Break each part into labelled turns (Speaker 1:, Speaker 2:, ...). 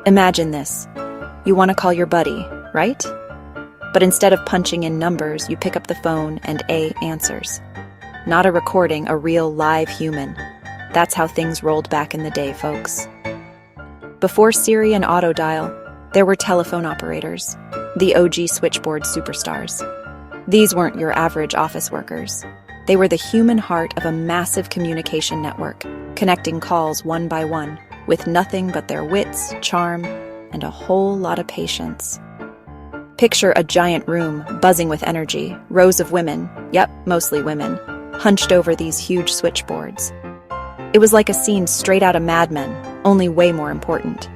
Speaker 1: Imagine this. You want to call your buddy, right? But instead of punching in numbers, you pick up the phone and A answers. Not a recording, a real live human. That's how things rolled back in the day, folks. Before Siri and autodial, there were telephone operators, the OG switchboard superstars. These weren't your average office workers. They were the human heart of a massive communication network, connecting calls one by one, with nothing but their wits, charm, and a whole lot of patience. Picture a giant room buzzing with energy, rows of women, yep, mostly women, hunched over these huge switchboards. It was like a scene straight out of Mad Men, only way more important.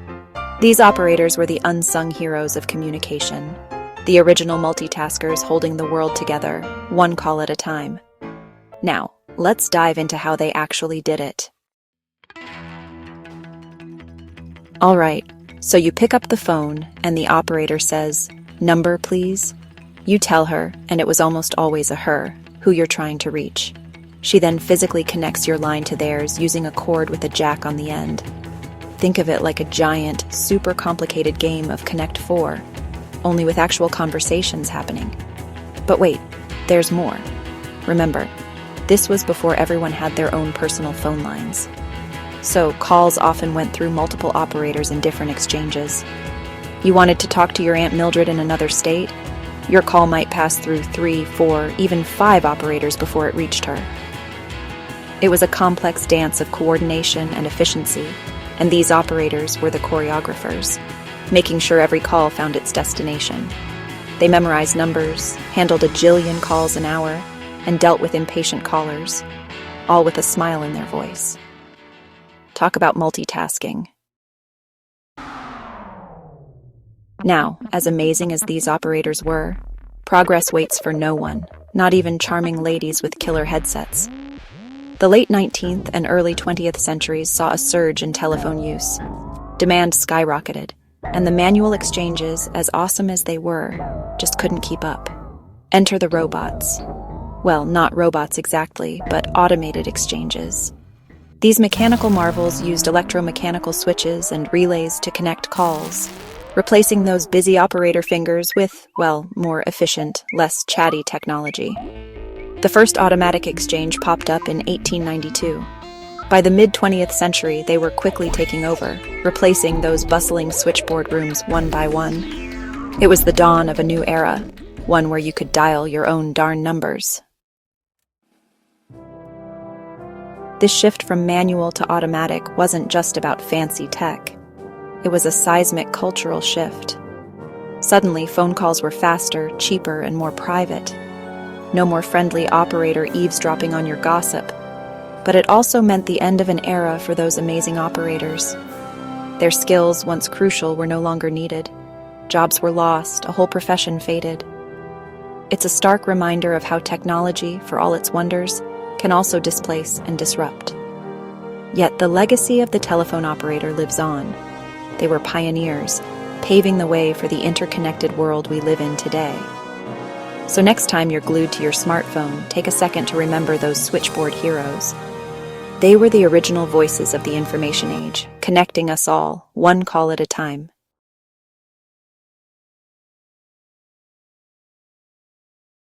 Speaker 1: These operators were the unsung heroes of communication, the original multitaskers holding the world together, one call at a time. Now, let's dive into how they actually did it. All right, so you pick up the phone and the operator says, "Number, please." You tell her, and it was almost always a her, who you're trying to reach. She then physically connects your line to theirs using a cord with a jack on the end. Think of it like a giant, super complicated game of Connect 4, only with actual conversations happening. But wait, there's more. Remember, this was before everyone had their own personal phone lines. So calls often went through multiple operators in different exchanges. You wanted to talk to your Aunt Mildred in another state? Your call might pass through 3, 4, even 5 operators before it reached her. It was a complex dance of coordination and efficiency, and these operators were the choreographers, making sure every call found its destination. They memorized numbers, handled a jillion calls an hour, and dealt with impatient callers, all with a smile in their voice. Talk about multitasking. Now, as amazing as these operators were, progress waits for no one, not even charming ladies with killer headsets. The late 19th and early 20th centuries saw a surge in telephone use. Demand skyrocketed, and the manual exchanges, as awesome as they were, just couldn't keep up. Enter the robots. Well, not robots exactly, but automated exchanges. These mechanical marvels used electromechanical switches and relays to connect calls, replacing those busy operator fingers with, well, more efficient, less chatty technology. The first automatic exchange popped up in 1892. By the mid-20th century, they were quickly taking over, replacing those bustling switchboard rooms one by one. It was the dawn of a new era, one where you could dial your own darn numbers. This shift from manual to automatic wasn't just about fancy tech. It was a seismic cultural shift. Suddenly, phone calls were faster, cheaper, and more private. No more friendly operator eavesdropping on your gossip. But it also meant the end of an era for those amazing operators. Their skills, once crucial, were no longer needed. Jobs were lost, a whole profession faded. It's a stark reminder of how technology, for all its wonders, can also displace and disrupt. Yet the legacy of the telephone operator lives on. They were pioneers, paving the way for the interconnected world we live in today. So next time you're glued to your smartphone, take a second to remember those switchboard heroes. They were the original voices of the information age, connecting us all, one call at a time.